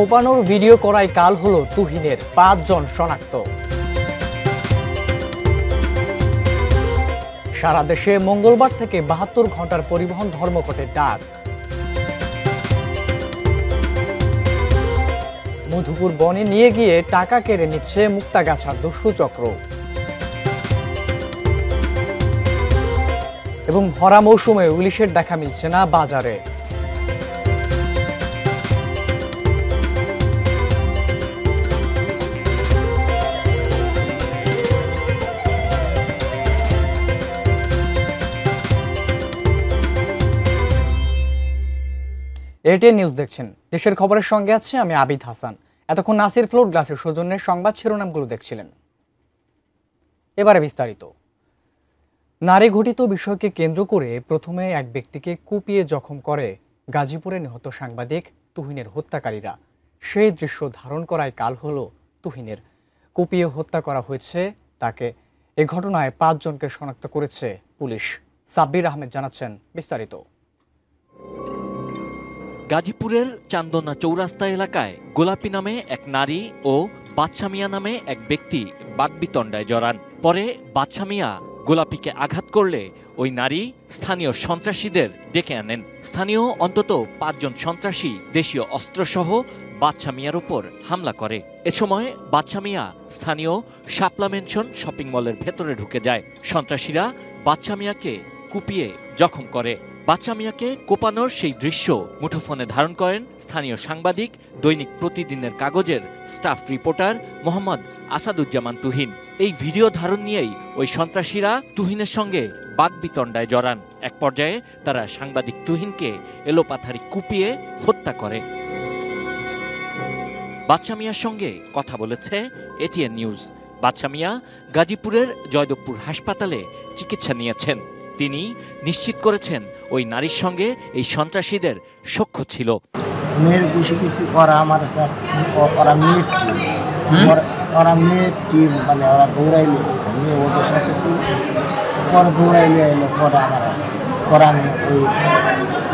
কোপানোর video করায় কাল হলো তুহিনের ৫ জন শনাক্ত। সারা দেশে মঙ্গলবার থেকে ৭২ ঘন্টার পরিবহন ধর্মঘটের ডাক। মধুপুর বনে নিয়ে গিয়ে টাকা কেড়ে নিচ্ছে মুক্তাগাছার দস্যু চক্র। এবং ভরা মৌসুমে ইলিশের দেখা মিলছে না বাজারে। এটিএন নিউজ দেখছেন। দেশের খবরের সঙ্গে আছে আমি আবিদ হাসান। এতক্ষণ নাসির ফ্লোর গ্লাসের সৌজন্যে সংবাদ শিরোনামগুলো দেখছিলেন। এবারে বিস্তারিত। নারী ঘটিত বিষয়কে কেন্দ্র করে প্রথমে এক ব্যক্তিকে কুপিয়ে জখম করে গাজীপুরে নিহত সাংবাদিক তুহিনের হত্যাকারীরা। সেই দৃশ্য ধারণ করায় কাল হলো তুহিনের। কুপিয়ে হত্যা করা হয়েছে তাকে। এ ঘটনায় ৫ জনকে শনাক্ত করেছে পুলিশ। সাব্বির আহমেদ জানাচ্ছেন বিস্তারিত। গাজীপুরের চান্দনা চৌরাস্তা এলাকায় গোলাপী নামে এক নারী ও বাদশা মিয়া নামে এক ব্যক্তি বাগবিতণ্ডায় জড়ান। পরে বাদশা মিয়া গোলাপীকে আঘাত করলে ওই নারী স্থানীয় সন্ত্রাসীদের ডেকে আনেন। স্থানীয় অন্তত ৫ জন সন্ত্রাসী দেশীয় অস্ত্রসহ বাদশা মিয়ার উপর হামলা করে। এ সময় বাদশা মিয়া স্থানীয় শাপলা মেনশন শপিং মলের ভেতরে ঢুকে যায়। সন্ত্রাসীরা বাদশা মিয়াকে কুপিয়ে জখম করে। বাদশা মিয়াকে কোপানোর সেই দৃশ্য মুঠোফোনে ধারণ করেন স্থানীয় সাংবাদিক, দৈনিক প্রতিদিনের কাগজের স্টাফ রিপোর্টার মোহাম্মদ আসাদুজ্জামান তুহিন। এই ভিডিও ধারণ নিয়েই ওই সন্ত্রাসীরা তুহিনের সঙ্গে বাগবিতণ্ডায় জড়ান। এক পর্যায়ে তারা সাংবাদিক তুহিনকে এলোপাথারি কুপিয়ে হত্যা করে। বাদশা মিয়ার সঙ্গে কথা বলেছে এটিএন নিউজ। বাদশা মিয়া গাজীপুরের জয়দেবপুর হাসপাতালে চিকিৎসা নিয়েছেন। তিনি নিশ্চিত করেছেন ওই নারীর সঙ্গে এই সন্ত্রাসীদের সখ্য ছিল। মেয়ের বেশি কিছু করা আমার স্যার, ওরা মেয়ের টিম, ওরা মেয়ের টিম, মানে ওরা দৌড়াই নিয়েছে, মেয়ে ওদের সাথে ছিল, পরে দৌড়াই নিয়ে এলো। পরে আমি ওই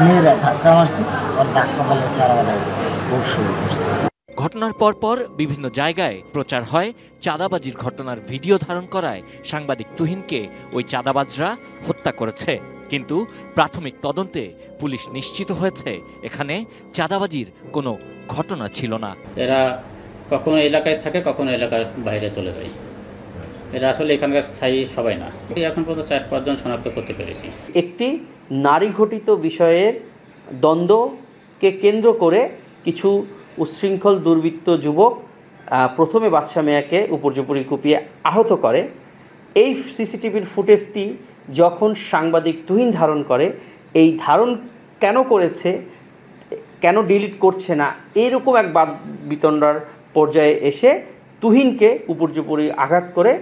মেয়েরা ধাক্কা মারছি, ওর ধাক্কা বলে স্যার ওরা খুব শুরু করছে। ঘটনার পরপর বিভিন্ন জায়গায় প্রচার হয় চাঁদাবাজির ঘটনার ভিডিও ধারণ করায় সাংবাদিক তুহিনকে ওই চাঁদাবাজরা হত্যা করেছে। কিন্তু প্রাথমিক তদন্তে পুলিশ নিশ্চিত হয়েছে এখানে চাঁদাবাজির কোনো ঘটনা ছিল না। এরা কখনো এলাকায় থাকে, কখনো এলাকার বাইরে চলে যায়। এরা আসলে এখানকার স্থায়ী সবাই না। এখন পর্যন্ত ৪-৫ জন শনাক্ত করতে পেরেছি। একটি নারী ঘটিত বিষয়ের দ্বন্দ্বকে কেন্দ্র করে কিছু উচ্ছৃঙ্খল দুর্বৃত্ত যুবক প্রথমে বাদশা মিয়াকে উপর্যুপরি কুপিয়ে আহত করে। এই সিসিটিভির ফুটেজটি যখন সাংবাদিক তুহিন ধারণ করে, এই ধারণ কেন করেছে, কেন ডিলিট করছে না, এরকম এক বাদবিতণ্ডার পর্যায়ে এসে তুহিনকে উপর্যুপরি আঘাত করে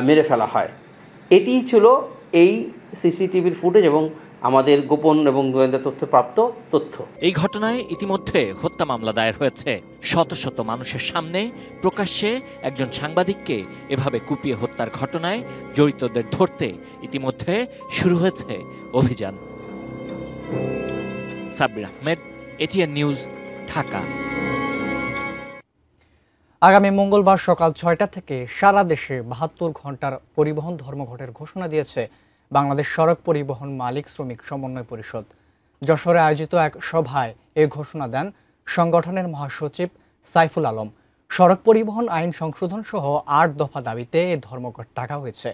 মেরে ফেলা হয়। এটিই ছিল এই সিসিটিভির ফুটেজ এবং আমাদের গোপন এবং গোয়েন্দা তথ্য প্রাপ্ত তথ্য। এই ঘটনায় ইতিমধ্যে হত্যা মামলা দায়ের হয়েছে। শত শত মানুষের সামনে প্রকাশ্যে একজন সাংবাদিককে এভাবে কুপিয়ে হত্যার ঘটনায় জড়িতদের ধরতে ইতিমধ্যে শুরু হয়েছে অভিযান। Sabbir Ahmed, ATN news, Dhaka. আগামী মঙ্গলবার সকাল ৬টা থেকে সারা দেশে ৭২ ঘন্টার পরিবহন ধর্মঘটের ঘোষণা দিয়েছে বাংলাদেশ সড়ক পরিবহন মালিক শ্রমিক সমন্বয় পরিষদ। যশোরে আয়োজিত এক সভায় এ ঘোষণা দেন সংগঠনের মহাসচিব সাইফুল আলম। সড়ক পরিবহন আইন সংশোধন সহ ৮ দফা দাবিতে এ ধর্মঘট ডাকা হয়েছে।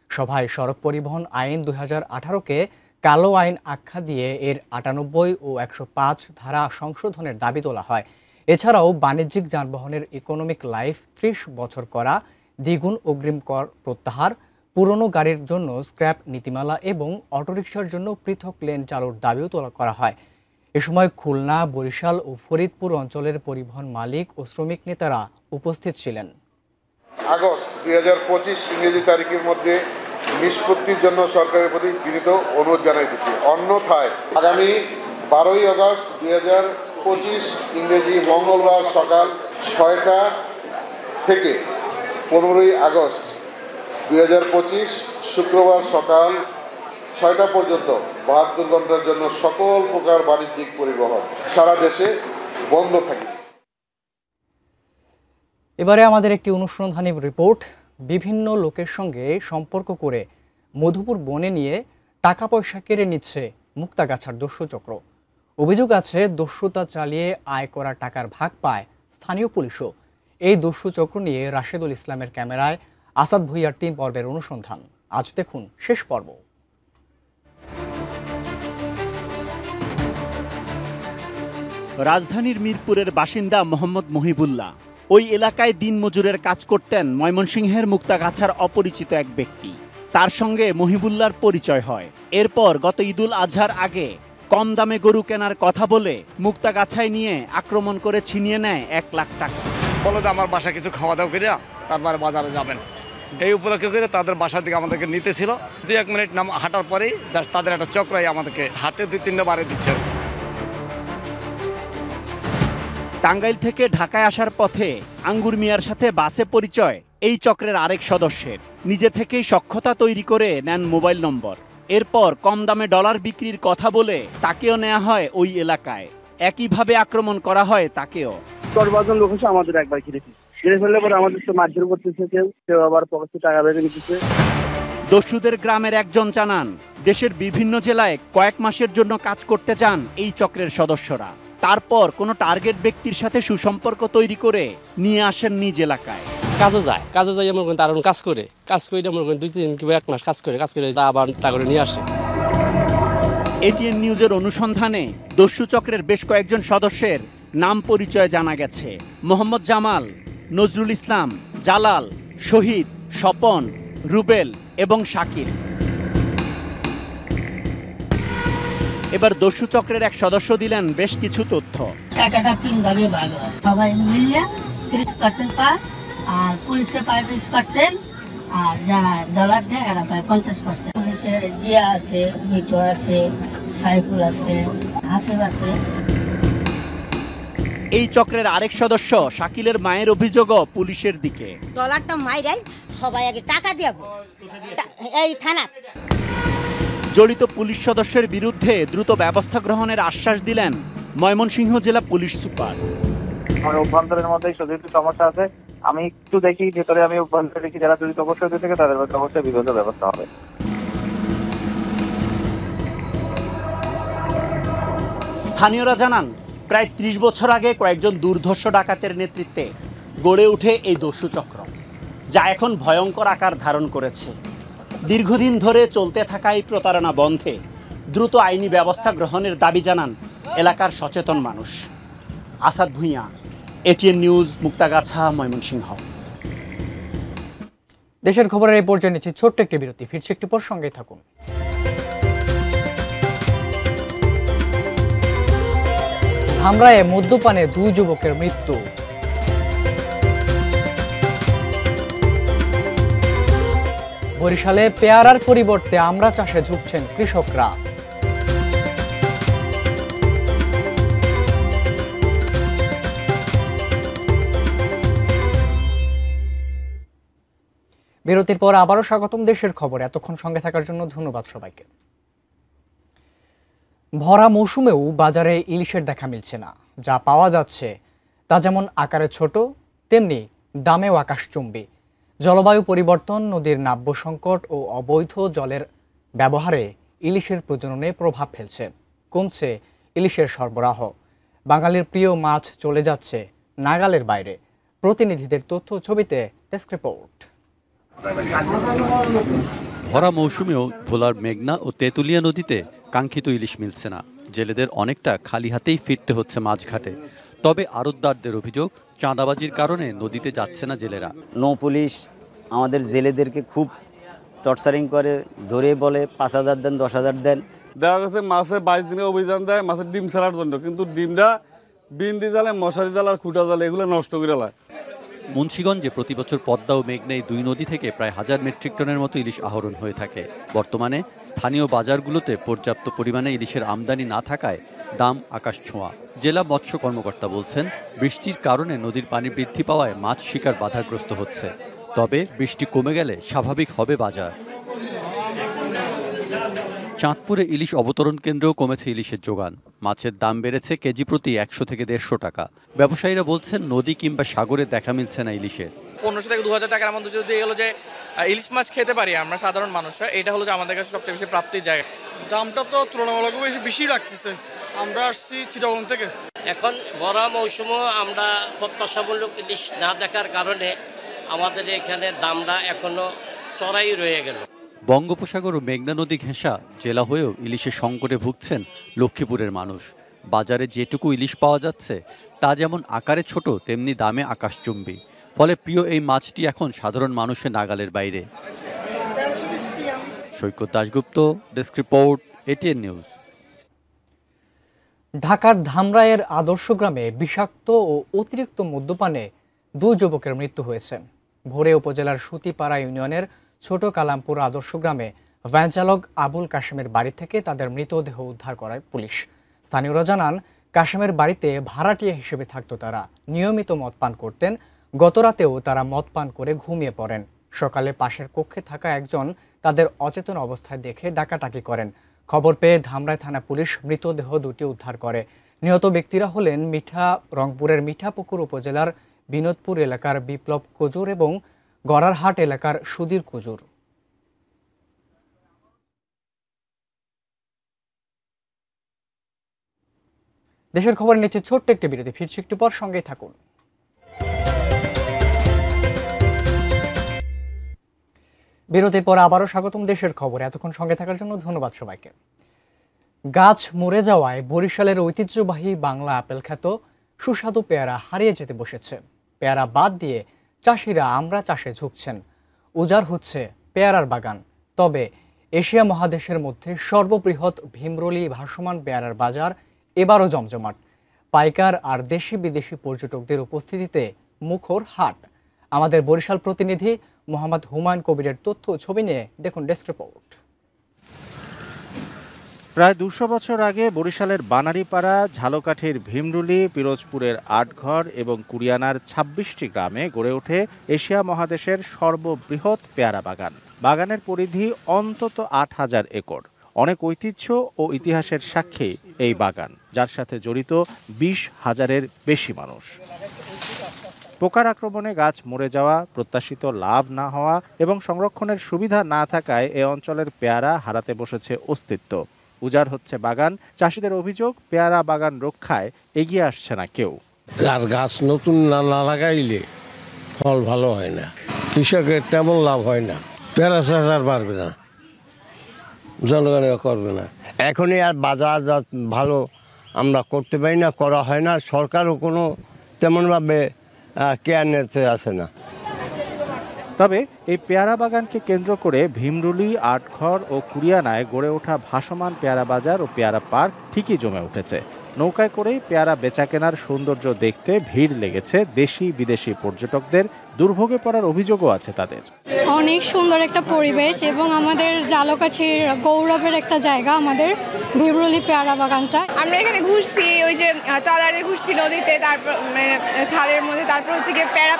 সভায় সড়ক পরিবহন আইন ২০১৮-কে কালো আইন আখ্যা দিয়ে এর ৯৮ ও ১০৫ ধারা সংশোধনের দাবি তোলা হয়। এছাড়াও বাণিজ্যিক যানবাহনের ইকোনমিক লাইফ ৩০ বছর করা, দ্বিগুণ অগ্রিম কর প্রত্যাহার, পুরনো গাড়ির জন্য স্ক্র্যাপ নীতিমালা এবং অটোরিকশার জন্য পৃথক লেন চালুর দাবিও তোলা করা হয়। এ সময় খুলনা, বরিশাল ও ফরিদপুর অঞ্চলের পরিবহন মালিক ও শ্রমিক নেতারা উপস্থিত ছিলেন। আগস্ট ২০২৫ ইংরেজি তারিখের মধ্যে নিষ্পত্তির জন্য সরকারের প্রতি বিনীত অনুরোধ জানাইতেছি। অন্যথায় আগামী ১২ই আগস্ট ২০২৫ ইংরেজি মঙ্গলবার সকাল ৬টা থেকে ১৫ই আগস্ট ২০২৫ শুক্রবার সকাল ৬টা পর্যন্ত ৭২ ঘন্টার জন্য সকল প্রকার বাণিজ্যিক পরিবহন সারা দেশে বন্ধ থাকে। এবারে আমাদের একটি অনুসন্ধানী রিপোর্ট। বিভিন্ন লোকের সঙ্গে সম্পর্ক করে মধুপুর বনে নিয়ে টাকা পয়সা কেড়ে নিচ্ছে মুক্তাগাছার দস্যু চক্র। অভিযোগ আছে দস্যুতা চালিয়ে আয় করা টাকার ভাগ পায় স্থানীয় পুলিশও। এই দস্যু চক্র নিয়ে রাশেদুল ইসলামের ক্যামেরায় আসাদ ভুঁইয়ার 3 পর্বের অনুসন্ধান। আজ দেখুন শেষ পর্ব। রাজধানীর মিরপুরের বাসিন্দা মোহাম্মদ মহিবুল্লাহ ওই এলাকায় দিনমজুরের কাজ করতেন মুক্তাগাছার মুক্তাগাছার অপরিচিত এক ব্যক্তি। তার সঙ্গে মহিবুল্লাহর পরিচয় হয়। এরপর গত ঈদুল আজহার আগে কম দামে গরু কেনার কথা বলে মুক্তাগাছায় নিয়ে আক্রমণ করে ছিনিয়ে নেয় 1 লাখ টাকা। বলো যে আমার বাসা কিছু খাওয়া দাওয়া করিয়া তারপরে বাজারে যাবেন, এই উপলক্ষে করে তাদের বাসা থেকে আমাদেরকে নিতেছিল। 2-1 মিনিট নাম হাঁটার পরেই জাস্ট তাদের একটা চক্রাই আমাদেরকে হাতে 2-3টা বারে দিচ্ছে। টাঙ্গাইল থেকে ঢাকায় আসার পথে আঙ্গুর মিয়ার সাথে বাসে পরিচয় এই চক্রের আরেক সদস্যের। নিজে থেকেই সখ্যতা তৈরি করে নেন মোবাইল নম্বর। এরপর কম দামে ডলার বিক্রির কথা বলে তাকেও নেওয়া হয় ওই এলাকায়। একইভাবে আক্রমণ করা হয় তাকেও। 10-12 লোক এসে আমাদের একবার ঘিরে ফেললে পরে আমাদের তো মারধর করতেছে, কেউ আবার পকেটে টাকা বেঁধে নিতেছে। দস্যুদের গ্রামের একজন জানান, দেশের বিভিন্ন জেলায় কয়েক মাসের জন্য কাজ করতে যান এই চক্রের সদস্যরা। তারপর কোনো টার্গেট ব্যক্তির সাথে সুসম্পর্ক তৈরি করে নিয়ে আসেন নিজ এলাকায়। কাজে যাই মনে করেন তার কাজ করে মনে করেন 2-3 দিন কিংবা 1 মাস কাজ করে আবার তা করে নিয়ে আসে। এটিএন নিউজের অনুসন্ধানে দস্যু চক্রের বেশ কয়েকজন সদস্যের নাম পরিচয় জানা গেছে। মোহাম্মদ জামাল, নজরুল ইসলাম, জালাল, শহীদ, স্বপন, রুবেল এবং শাকির। এবার দস্যু চক্রের এক সদস্য দিলেন বেশ কিছু তথ্য। টাকাটা 3 ভাগে ভাগ হয়, সবাই মিলিয়ে 30% পায়, আর পুলিশে পায় 20%, আর যারা ডলার দেয় এরা পায় 50%। পুলিশের জিয়া আছে, মিঠু আছে, সাইফুল আছে, হাসিব আছে। এই চক্রের আরেক সদস্য শাকিলের মায়ের অভিযোগও পুলিশের দিকে। ডলারটা মাইরাই সবাই আগে টাকা দিব এই থানা। জড়িত পুলিশ সদস্যের বিরুদ্ধে দ্রুত ব্যবস্থা গ্রহণের আশ্বাস দিলেন ময়মনসিংহ জেলা পুলিশ সুপার। আমার অভ্যন্তরের মধ্যে যেহেতু সমস্যা আছে, আমি একটু দেখি ভেতরে, আমি অভ্যন্তরে দেখি যারা জড়িত অবশ্যই থেকে তাদের অবশ্যই বিগত ব্যবস্থা হবে। স্থানীয়রা জানান, প্রায় 30 বছর আগে কয়েকজন দুর্ধর্ষ ডাকাতের নেতৃত্বে গড়ে ওঠে এই দস্যু চক্র, যা এখন ভয়ঙ্কর আকার ধারণ করেছে। দীর্ঘদিন ধরে চলতে থাকা এই প্রতারণা বন্ধে দ্রুত আইনি ব্যবস্থা গ্রহণের দাবি জানান এলাকার সচেতন মানুষ। Asad Bhuiyan, ATN news, Muktagachha, Mymensingh. দেশের খবরের এই পর্যায়ে নিচ্ছি ছোট্ট একটি বিরতি। ফিরছি একটু পর, সঙ্গেই থাকুন। ধামরায়ে মদ্যপানে 2 যুবকের মৃত্যু। বরিশালে পেয়ারার পরিবর্তে আমড়া চাষে ঝুঁকছেন কৃষকরা। বিরতির পর আবারও স্বাগতম দেশের খবর। এতক্ষণ সঙ্গে থাকার জন্য ধন্যবাদ সবাইকে। ভরা মৌসুমেও বাজারে ইলিশের দেখা মিলছে না। যা পাওয়া যাচ্ছে তা যেমন আকারে ছোট, তেমনি দামেও আকাশচুম্বী। জলবায়ু পরিবর্তন, নদীর নাব্য সংকট ও অবৈধ জলের ব্যবহারে ইলিশের প্রজননে প্রভাব ফেলছে। কমছে ইলিশের সরবরাহ। বাঙালির প্রিয় মাছ চলে যাচ্ছে নাগালের বাইরে। প্রতিনিধিদের তথ্য ছবিতে ডেস্ক রিপোর্ট। ভরা মৌসুমেও ভোলার মেঘনা ও তেঁতুলিয়া নদীতে কাঙ্ক্ষিত ইলিশ মিলছে না। জেলেদের অনেকটা খালি হাতেই ফিরতে হচ্ছে মাছঘাটে। তবে আড়তদারদের অভিযোগ, চাঁদাবাজির কারণে নদীতে যাচ্ছে না জেলেরা। নৌ পুলিশ আমাদের জেলেদেরকে খুব টর্চারিং করে, ধরে বলে 5,000 দেন, 10,000 দেন। দেখা গেছে মাছে 22 দিনে অভিযান দেয় মাছের ডিম ছাড়ার জন্য, কিন্তু ডিমটা বিন্দি জালে, মশারি জাল আর খুঁটা জালে এগুলো নষ্ট করে লায়। মুন্সিগঞ্জে প্রতি বছর পদ্মা ও মেঘনা এই 2 নদী থেকে প্রায় 1000 মেট্রিক টনের মতো ইলিশ আহরণ হয়ে থাকে। বর্তমানে স্থানীয় বাজারগুলোতে পর্যাপ্ত পরিমাণে ইলিশের আমদানি না থাকায় দাম আকাশ ছোঁয়া। জেলা মৎস্য কর্মকর্তা বলছেন, বৃষ্টির কারণে নদীর পানি বৃদ্ধি পাওয়ায় মাছ শিকার বাধাগ্রস্ত হচ্ছে। তবে বৃষ্টি কমে গেলে স্বাভাবিক হবে বাজার। চাঁদপুরে ইলিশ অবতরণ কেন্দ্রেও কমেছে ইলিশের যোগান। মাছের দাম বেড়েছে কেজি প্রতি 100 থেকে 150 টাকা। ব্যবসায়ীরা বলছেন নদী কিংবা সাগরে দেখা মিলছে না ইলিশের। 1500 থেকে 2000 টাকার মধ্যে যদি হলো যে ইলিশ মাছ খেতে পারি আমরা সাধারণ মানুষরা, এটা হলো যে আমাদের কাছে সবচেয়ে বেশি প্রাপ্তির জায়গা। দামটা তো তুলনামূলক বেশি রাখতেছে। আমরা আসছি চিটাগং থেকে। এখন বড় মৌসুমে আমরা প্রত্যাশামূলক ইলিশ না দেখার কারণে আমাদের এখানে দামটা এখনো চড়াই রয়ে গেল। বঙ্গোপসাগর ও মেঘনা নদী ঘেঁষা জেলা হয়েও ইলিশের সংকটে ভুগছেন লক্ষ্মীপুরের মানুষ। বাজারে যেটুকু ইলিশ পাওয়া যাচ্ছে তা যেমন আকারে ছোট তেমনি দামে আকাশচুম্বী। ফলে প্রিয় এই মাছটি এখন সাধারণ মানুষের নাগালের বাইরে। Saikat Dasgupta, desk report, ATN news. ঢাকার ধামরাইয়ের আদর্শ গ্রামে বিষাক্ত ও অতিরিক্ত মদ্যপানে 2 যুবকের মৃত্যু হয়েছে। ভোরে উপজেলার সুতিপাড়া ইউনিয়নের ছোট কালামপুর আদর্শ গ্রামে ভ্যান চালক আবুল কাশেমের বাড়ি থেকে তাদের মৃতদেহ উদ্ধার করায় পুলিশ। স্থানীয়রা জানান, কাশেমের বাড়িতে ভাড়াটিয়া হিসেবে থাকতো তারা। নিয়মিত মদ পান করতেন। গতরাতেও তারা মদ পান করে ঘুমিয়ে পড়েন। সকালে পাশের কক্ষে থাকা একজন তাদের অচেতন অবস্থায় দেখে ডাকাডাকি করেন। খবর পেয়ে ধামরাই থানা পুলিশ মৃতদেহ দুটি উদ্ধার করে। নিহত ব্যক্তিরা হলেন রংপুরের মিঠাপুকুর উপজেলার বিনোদপুর এলাকার বিপ্লব কুজুর এবং গড়ারহাট এলাকার সুধীর কুজুর। দেশের খবর নিচ্ছে ছোট্ট একটি বিরতি, ফিরছি একটু পর, সঙ্গেই থাকুন। বিরতির পর আবারও স্বাগতম দেশের খবরে। এতক্ষণ সঙ্গে থাকার জন্য ধন্যবাদ সবাইকে। গাছ মরে যাওয়ায় বরিশালের ঐতিহ্যবাহী বাংলা আপেল খ্যাত সুস্বাদু পেয়ারা হারিয়ে যেতে বসেছে। পেয়ারা বাদ দিয়ে চাষিরা আমড়া চাষে ঝুঁকছেন। উজাড় হচ্ছে পেয়ারার বাগান। তবে এশিয়া মহাদেশের মধ্যে সর্ববৃহৎ ভীমরুলি ভাসমান পেয়ারার বাজার এবারও জমজমাট। পাইকার আর দেশি বিদেশি পর্যটকদের উপস্থিতিতে মুখর হাট। আমাদের বরিশাল প্রতিনিধি মোহাম্মদ হুমায়ুন কবিরের তথ্য ছবি নিয়ে দেখুন ডেস্ক রিপোর্ট। প্রায় 200 বছর আগে বরিশালের বানারীপাড়া, ঝালকাঠির ভীমরুলি, পিরোজপুরের আটঘর এবং কুরিয়ানার 26টি গ্রামে গড়ে ওঠে এশিয়া মহাদেশের সর্ববৃহৎ পেয়ারা বাগান। বাগানের পরিধি অন্তত 8000 একর। অনেক ঐতিহ্য ও ইতিহাসের সাক্ষী এই বাগান, যার সাথে জড়িত 20,000-এর বেশি মানুষ। পোকার আক্রমণে গাছ মরে যাওয়া, প্রত্যাশিত লাভ না হওয়া এবং সংরক্ষণের সুবিধা না থাকায় এ অঞ্চলের পেয়ারা হারাতে বসেছে অস্তিত্ব। উজাড় হচ্ছে বাগান। চাষিদের অভিযোগ, পেয়ারা বাগান রক্ষায় এগিয়ে আসছে না কেউ। আর গাছ নতুন না লাগাইলে ফল ভালো হয় না, কৃষকের তেমন লাভ হয় না, পেয়ারা চাষ আর পারবে না, জনগণের করবে না। এখনই আর বাজার ভালো আমরা করতে পারি না, করা হয় না। সরকারও কোনো তেমনভাবে কেয়ার নিতে আসে না। তবে এই পেয়ারা বাগানকে কেন্দ্র করে ভীমরুলি, আটঘর ও কুরিয়ানায় গড়ে ওঠা ভাসমান পেয়ারা বাজার ও পেয়ারা পার্ক ঠিকই জমে উঠেছে। নৌকায় করেই পেয়ারা বেচা কেনার সৌন্দর্য দেখতে ভিড় লেগেছে দেশি বিদেশি পর্যটকদের। দুর্ভোগে পড়ার অভিযোগও আছে তাদের। অনেক সুন্দর একটা পরিবেশ এবং আমাদের ঝালকাঠির গৌরবের একটা জায়গা আমাদের ভীমরুলি পেয়ারা বাগানটা। আমরা এখানে ঘুরছি, ওই যে ট্রলারে ঘুরছি নদীতে, তারপর খালের মধ্যে, তারপর হচ্ছে গিয়ে পেয়ারা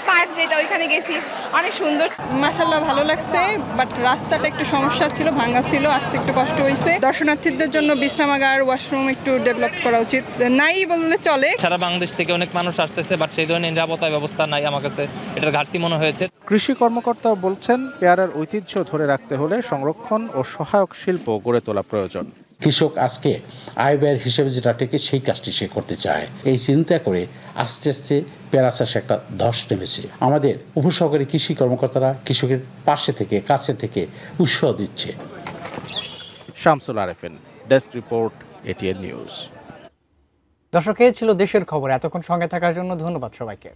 পার্ক যেটা, ওইখানে গেছি, অনেক সুন্দর। মাশাআল্লাহ ভালো লাগছে, বাট রাস্তাটা একটু সমস্যা ছিল, ভাঙা ছিল, আসতে একটু কষ্ট হয়েছে। দর্শনার্থীদের জন্য বিশ্রামাগার, ওয়াশরুম একটু ডেভেলপ করা উচিত, নাই বললে চলে। সারা বাংলাদেশ থেকে অনেক মানুষ আসতেছে, বাট সেই ধরনের নিরাপত্তা ব্যবস্থা নাই। আমার কাছে এটার ঘাটতি মনে হয়েছে। কৃষি কর্মকর্তাও বলছেন, পেয়ারার ঐতিহ্য ধরে রাখতে হলে সংরক্ষণ ও সহায়ক শিল্প গড়ে তোলা প্রয়োজন। কৃষক আজকে আয় ব্যয়ের হিসেবে যেটা টেকে সেই কাজটি সে করতে চায়। এই চিন্তা করে আস্তে আস্তে পেয়ারা চাষে একটা ধস নেমেছে। আমাদের উপসহকারী কৃষি কর্মকর্তারা কৃষকের পাশে থেকে, কাছে থেকে উৎসাহ দিচ্ছে। Shamsul Arefin, desk report, ATN news. দর্শক, এই ছিল দেশের খবর। এতক্ষণ সঙ্গে থাকার জন্য ধন্যবাদ সবাইকে।